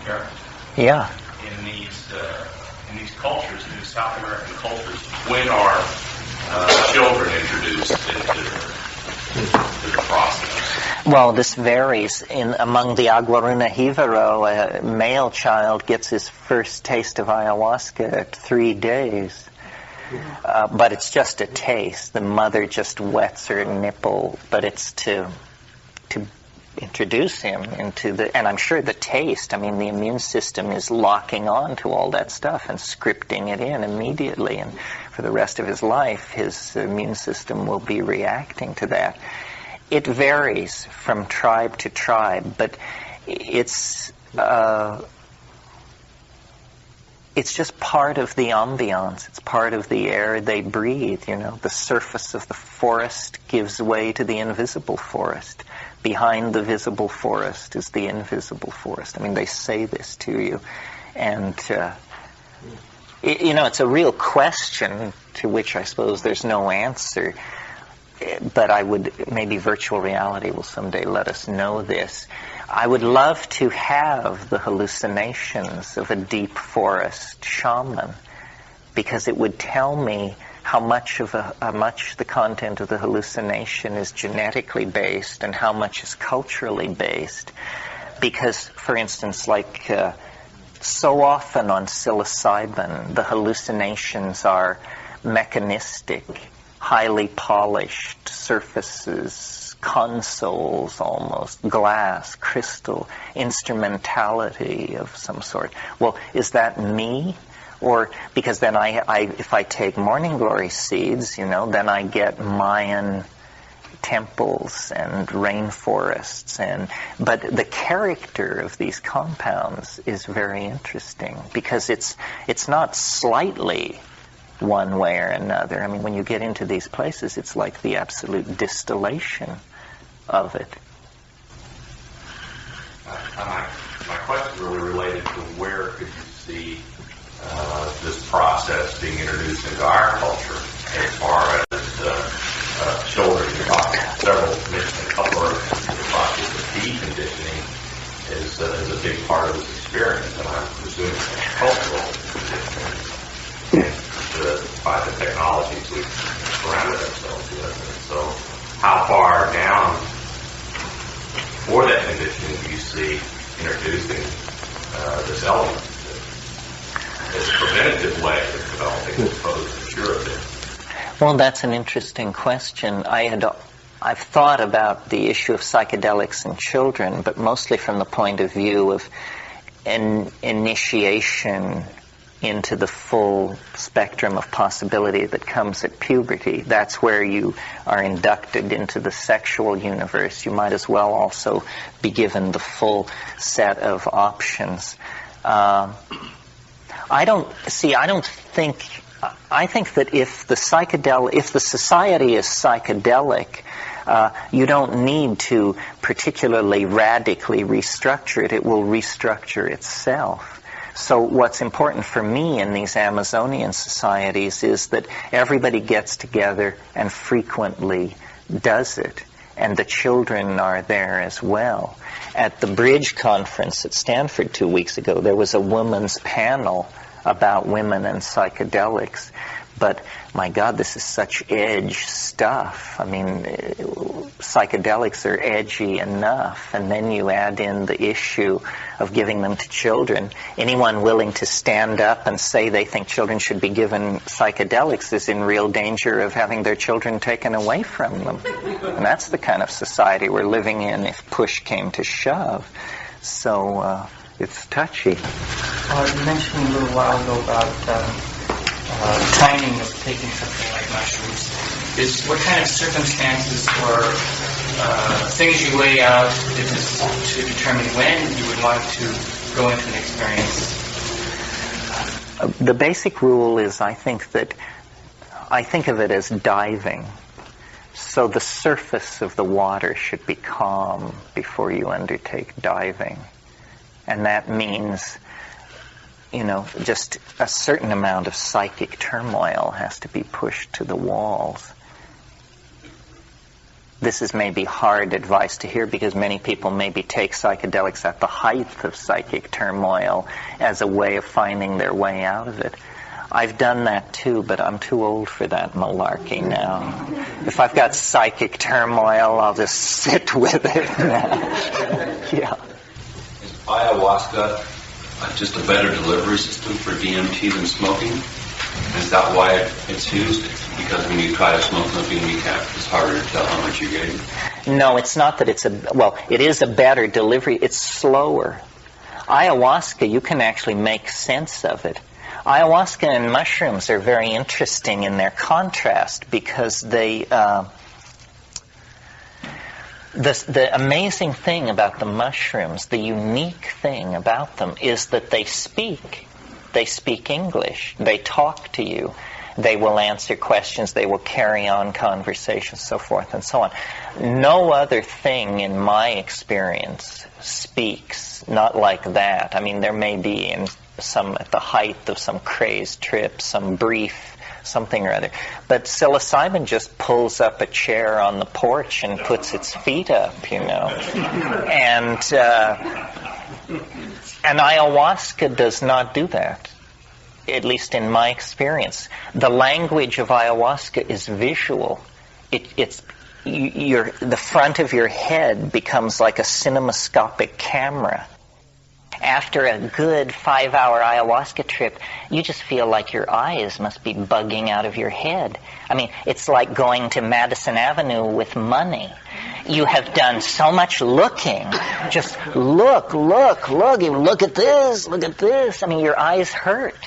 Terence? Yeah. In these cultures, in these South American cultures, when are children introduced into the process? Well, this varies. Among the Aguaruna Jivaro, a male child gets his first taste of ayahuasca at 3 days. But it's just a taste. The mother just wets her nipple, but it's to introduce him into the, and I'm sure the taste, I mean, the immune system is locking on to all that stuff and scripting it in immediately, and for the rest of his life, his immune system will be reacting to that. It varies from tribe to tribe, but it's just part of the ambiance. It's part of the air they breathe, you know. The surface of the forest gives way to the invisible forest. Behind the visible forest is the invisible forest. I mean, they say this to you. And, you know, it's a real question to which I suppose there's no answer. But maybe virtual reality will someday let us know this. I would love to have the hallucinations of a deep forest shaman, because it would tell me how much the content of the hallucination is genetically based and how much is culturally based. Because, for instance, like so often on psilocybin, the hallucinations are mechanistic, highly polished surfaces, consoles almost, glass, crystal, instrumentality of some sort. Well, is that me? Or, because then if I take morning glory seeds, you know, then I get Mayan temples and rainforests, but the character of these compounds is very interesting, because it's not slightly one way or another. I mean, when you get into these places, it's like the absolute distillation of it. My question really related to where could you see this process being introduced into our culture as far as children. You talked mentioned a couple of the process of deconditioning is a big part of this experience, and I'm presuming it's cultural conditioning by the technologies we've surrounded ourselves with. And so how far down for that conditioning do you see introducing this element? It's a preventative way of developing as opposed to curative. Well, that's an interesting question. I've thought about the issue of psychedelics in children, but mostly from the point of view of an initiation into the full spectrum of possibility that comes at puberty. That's where you are inducted into the sexual universe. You might as well also be given the full set of options. I think that if the society is psychedelic, you don't need to particularly radically restructure it. It will restructure itself. So what's important for me in these Amazonian societies is that everybody gets together and frequently does it. And the children are there as well. At the Bridge conference at Stanford 2 weeks ago, there was a women's panel about women and psychedelics. But, my God, this is such edge stuff. I mean, psychedelics are edgy enough. And then you add in the issue of giving them to children. Anyone willing to stand up and say they think children should be given psychedelics is in real danger of having their children taken away from them. And that's the kind of society we're living in if push came to shove. So, it's touchy. You mentioned a little while ago about timing of taking something like mushrooms. What kind of circumstances or things you weigh out to determine when you would want to go into an experience? The basic rule is I think of it as diving. So the surface of the water should be calm before you undertake diving. And that means, you know, just a certain amount of psychic turmoil has to be pushed to the walls. this is maybe hard advice to hear because many people maybe take psychedelics at the height of psychic turmoil as a way of finding their way out of it. I've done that too, but I'm too old for that malarkey now. If I've got psychic turmoil, I'll just sit with it now. Yeah. Is ayahuasca just a better delivery system for DMT than smoking? Is that why it's used? Because when you try to smoke something, it's harder to tell how much you're getting? No, it's not that it's it is a better delivery. It's slower. Ayahuasca, you can actually make sense of it. Ayahuasca and mushrooms are very interesting in their contrast because they... The amazing thing about the mushrooms, the unique thing about them, is that they speak. They speak English. They talk to you. They will answer questions. They will carry on conversations, so forth and so on. No other thing, in my experience, speaks not like that. I mean, there may be at the height of some crazed trip, some brief something or other. But psilocybin just pulls up a chair on the porch and puts its feet up, And ayahuasca does not do that, at least in my experience. The language of ayahuasca is visual. The front of your head becomes like a cinemascopic camera. After a good 5-hour ayahuasca trip, you just feel like your eyes must be bugging out of your head. I mean, it's like going to Madison Avenue with money. You have done so much looking. Just look. You look at this. I mean, your eyes hurt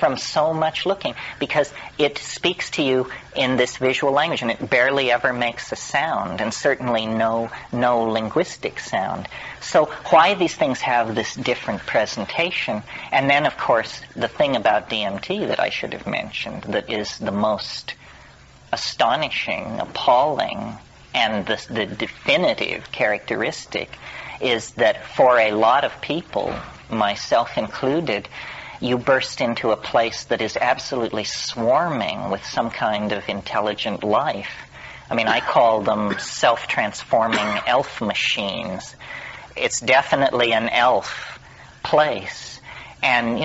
from so much looking because it speaks to you in this visual language, and it barely ever makes a sound, and certainly no linguistic sound. So why these things have this different presentation? And then, of course, the thing about DMT that I should have mentioned that is the most astonishing, appalling, and the definitive characteristic is that for a lot of people, myself included, you burst into a place that is absolutely swarming with some kind of intelligent life. I mean, I call them self-transforming elf machines. It's definitely an elf place. And,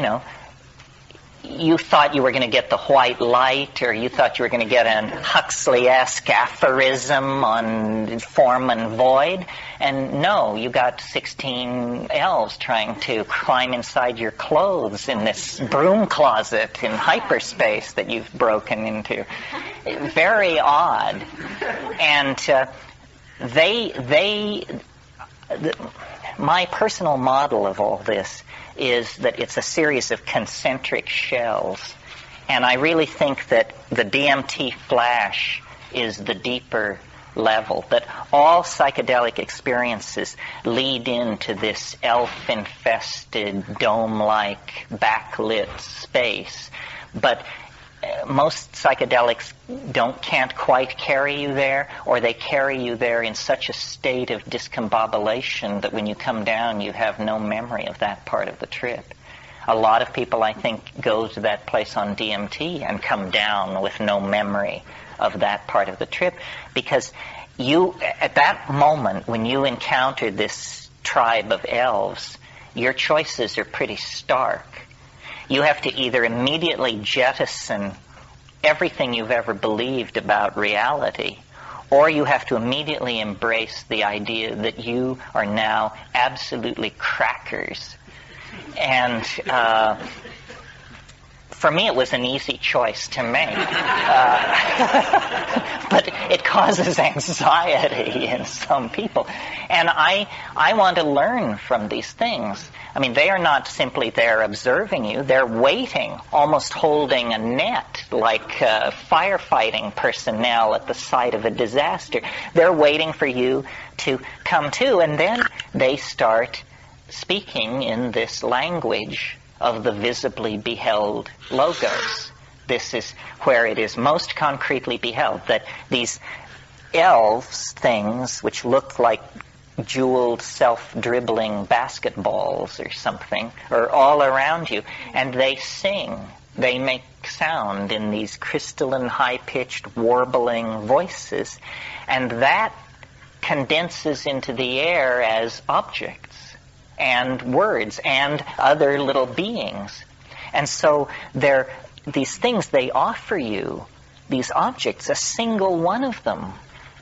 you thought you were going to get the white light, or you thought you were going to get an Huxley-esque aphorism on form and void. And no, you got 16 elves trying to climb inside your clothes in this broom closet in hyperspace that you've broken into. Very odd. And my personal model of all this is that it's a series of concentric shells. And I really think that the DMT flash is the deeper level, that all psychedelic experiences lead into this elf-infested, dome-like, backlit space. But most psychedelics can't quite carry you there, or they carry you there in such a state of discombobulation that when you come down, you have no memory of that part of the trip. A lot of people, I think, go to that place on DMT and come down with no memory of that part of the trip, because at that moment, when you encounter this tribe of elves, your choices are pretty stark. You have to either immediately jettison everything you've ever believed about reality, or you have to immediately embrace the idea that you are now absolutely crackers. And for me, it was an easy choice to make. But it causes anxiety in some people. And I want to learn from these things. I mean, they are not simply there observing you. They're waiting, almost holding a net, like firefighting personnel at the site of a disaster. They're waiting for you to come to, and then they start speaking in this language of the visibly beheld logos. This is where it is most concretely beheld, that these elves things, which look like jeweled, self-dribbling basketballs or something, are all around you, and they sing. They make sound in these crystalline, high-pitched, warbling voices, and that condenses into the air as objects and words and other little beings. And so these things they offer you, these objects, a single one of them,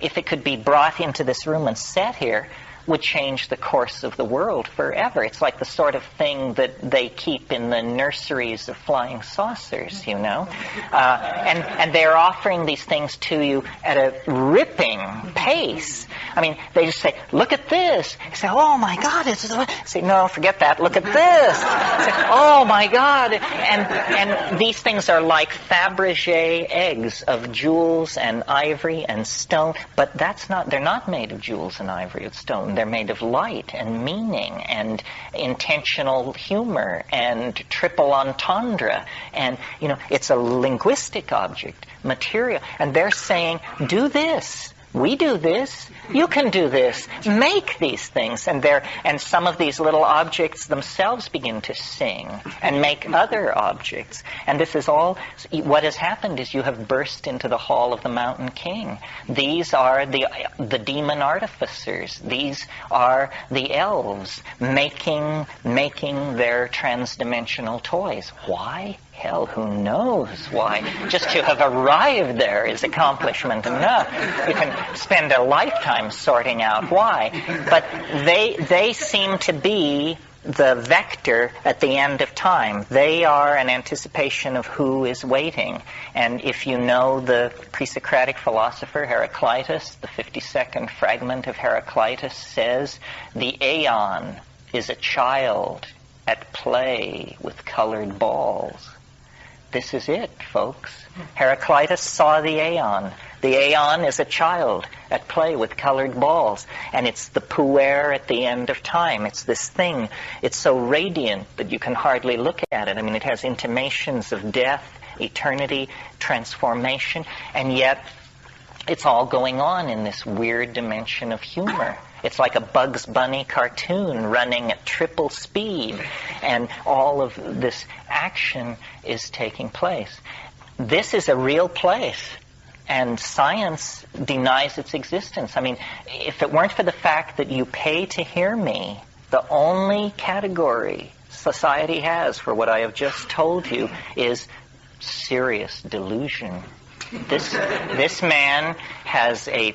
if it could be brought into this room and set here, would change the course of the world forever. It's like the sort of thing that they keep in the nurseries of flying saucers, you know. And they're offering these things to you at a ripping pace. I mean, they just say, look at this. You say, oh my God. Say, no, forget that. Look at this. Say, oh my God. And these things are like Fabergé eggs of jewels and ivory and stone. But they're not made of jewels and ivory and stone. They're made of light and meaning and intentional humor and triple entendre. And, you know, it's a linguistic object, material. And they're saying, do this. We do this. You can do this. Make these things. And some of these little objects themselves begin to sing and make other objects. And this is all, what has happened is you have burst into the hall of the Mountain King. These are the demon artificers. These are the elves making their transdimensional toys. Why? Hell, who knows why? Just to have arrived there is accomplishment enough. You can spend a lifetime sorting out why. But they seem to be the vector at the end of time. They are an anticipation of who is waiting. And if you know the pre-Socratic philosopher Heraclitus, the 52nd fragment of Heraclitus says, the aeon is a child at play with colored balls. This is it, folks. Heraclitus saw the aeon. The aeon is a child at play with colored balls. And it's the puer at the end of time. It's this thing. It's so radiant that you can hardly look at it. I mean, it has intimations of death, eternity, transformation, and yet it's all going on in this weird dimension of humor. It's like a Bugs Bunny cartoon running at triple speed, and all of this action is taking place. This is a real place, and science denies its existence. I mean, if it weren't for the fact that you pay to hear me, the only category society has for what I have just told you is serious delusion. This man has a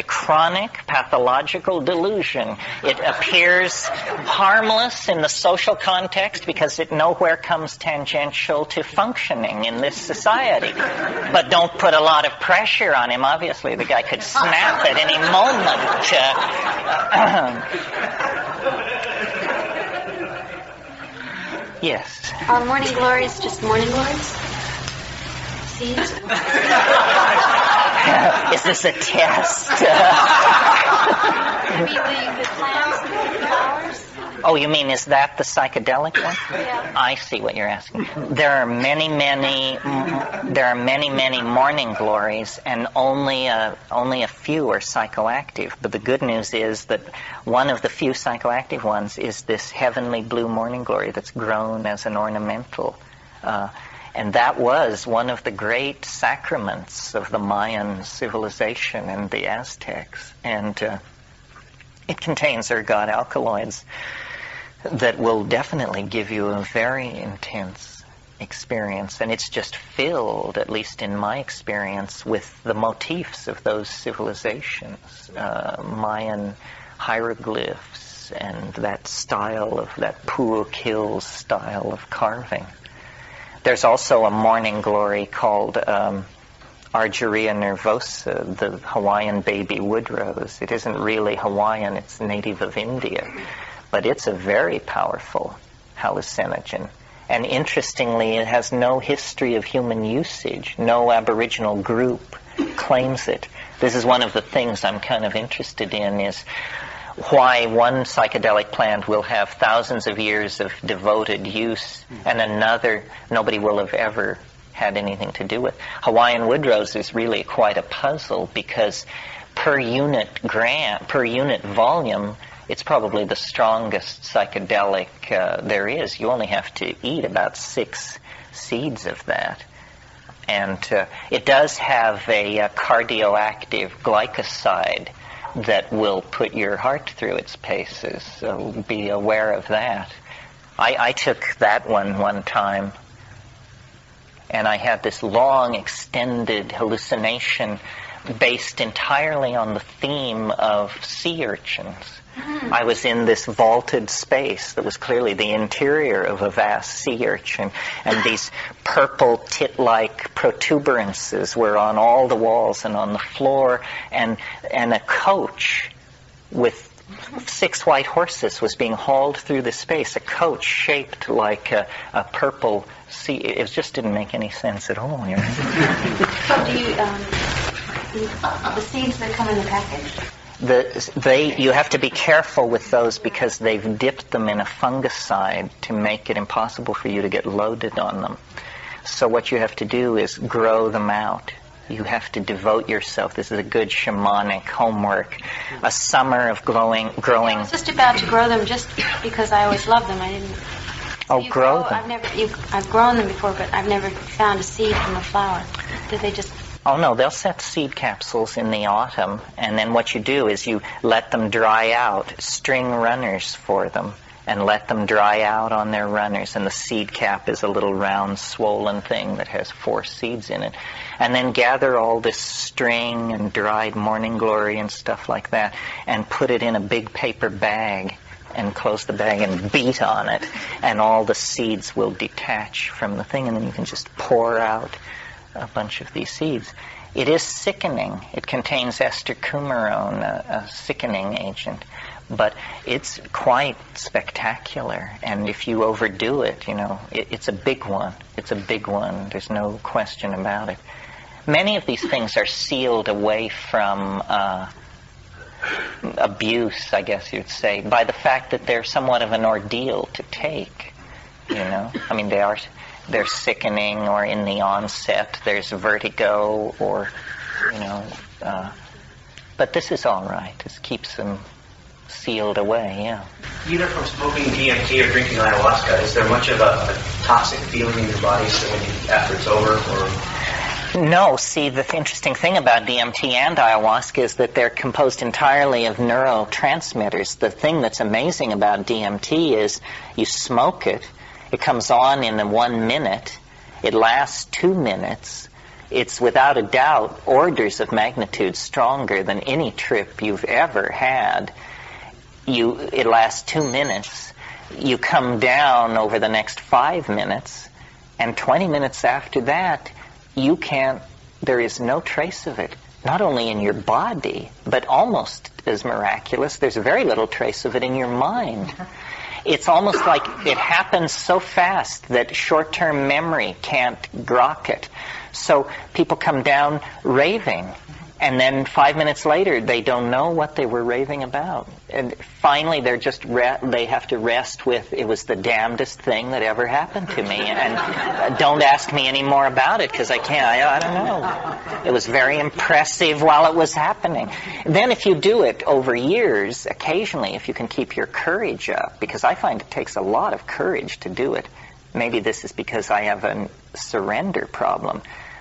chronic pathological delusion. It appears harmless in the social context because it nowhere comes tangential to functioning in this society. But don't put a lot of pressure on him. Obviously, the guy could snap at any moment. Yes. Are morning glories just morning glories? Seeds? Is this a test? Maybe the plants and the flowers? Oh, you mean, is that the psychedelic one? Yeah. I see what you're asking. There are many morning glories, and only a few are psychoactive. But the good news is that one of the few psychoactive ones is this heavenly blue morning glory that's grown as an ornamental. And that was one of the great sacraments of the Mayan civilization and the Aztecs. And it contains ergot alkaloids that will definitely give you a very intense experience. And it's just filled, at least in my experience, with the motifs of those civilizations, Mayan hieroglyphs and that style of, that Puukil style of carving. There's also a morning glory called Argyria nervosa, the Hawaiian baby Woodrose. It isn't really Hawaiian, it's native of India. But it's a very powerful hallucinogen. And interestingly, it has no history of human usage. No Aboriginal group claims it. This is one of the things I'm kind of interested in, is why one psychedelic plant will have thousands of years of devoted use and another nobody will have ever had anything to do with. Hawaiian Woodrose is really quite a puzzle because per unit volume, it's probably the strongest psychedelic there is. You only have to eat about 6 seeds of that. And it does have a cardioactive glycoside that will put your heart through its paces. So be aware of that. I took that one time, and I had this long, extended hallucination based entirely on the theme of sea urchins. I was in this vaulted space that was clearly the interior of a vast sea urchin, and these purple tit-like protuberances were on all the walls and on the floor, and a coach with 6 white horses was being hauled through the space, a coach shaped like a purple sea. It just didn't make any sense at all. You know? So do you, the seeds that come in the package? You have to be careful with those because they've dipped them in a fungicide to make it impossible for you to get loaded on them. So what you have to do is grow them out. You have to devote yourself. This is a good shamanic homework. A summer of growing. I was just about to grow them just because I always loved them. I didn't. Oh, grow them. I've grown them before, but I've never found a seed from a flower. Did they just? Oh, no, they'll set seed capsules in the autumn, and then what you do is you let them dry out, string runners for them, and let them dry out on their runners, and the seed cap is a little round, swollen thing that has 4 seeds in it. And then gather all this string and dried morning glory and stuff like that, and put it in a big paper bag, and close the bag and beat on it, and all the seeds will detach from the thing, and then you can just pour out a bunch of these seeds. It is sickening. It contains ester coumarone, a sickening agent, but it's quite spectacular. And if you overdo it, you know, it's a big one. It's a big one. There's no question about it. Many of these things are sealed away from abuse, I guess you'd say, by the fact that they're somewhat of an ordeal to take. You know, I mean, they're sickening, or in the onset there's vertigo, or, you know, but this is all right. This keeps them sealed away, yeah. Either from smoking DMT or drinking ayahuasca, is there much of a toxic feeling in your body so after it's over, or? No, see, the interesting thing about DMT and ayahuasca is that they're composed entirely of neurotransmitters. The thing that's amazing about DMT is you smoke it, it comes on in 1 minute. It lasts 2 minutes. It's without a doubt orders of magnitude stronger than any trip you've ever had. It lasts 2 minutes. You come down over the next 5 minutes, and 20 minutes after that, there is no trace of it. Not only in your body, but almost as miraculous, there's very little trace of it in your mind. It's almost like it happens so fast that short-term memory can't grok it. So people come down raving, and then 5 minutes later they don't know what they were raving about. And finally they have to rest with, it was the damnedest thing that ever happened to me, and don't ask me any more about it because I don't know. It was very impressive while it was happening. Then if you do it over years, occasionally, if you can keep your courage up, because I find it takes a lot of courage to do it. Maybe this is because I have a surrender problem.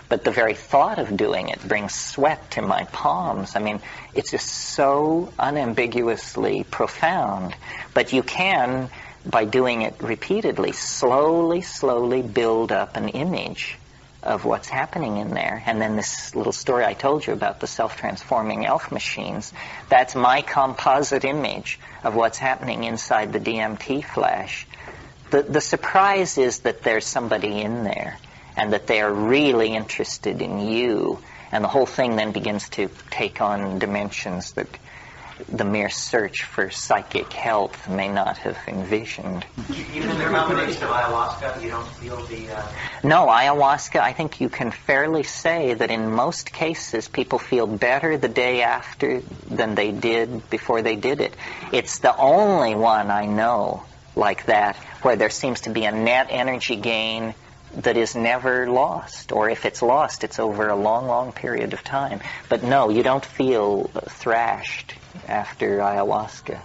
But the very thought of doing it brings sweat to my palms. I mean, it's just so unambiguously profound. But you can, by doing it repeatedly, slowly build up an image of what's happening in there. And then this little story I told you about the self-transforming elf machines, that's my composite image of what's happening inside the DMT flash. The surprise is that there's somebody in there, and that they are really interested in you. And the whole thing then begins to take on dimensions that the mere search for psychic health may not have envisioned. Even in the combination of ayahuasca, you don't feel the... No, ayahuasca, I think you can fairly say that in most cases people feel better the day after than they did before they did it. It's the only one I know like that where there seems to be a net energy gain that is never lost, or if it's lost, it's over a long period of time. But no, you don't feel thrashed after ayahuasca.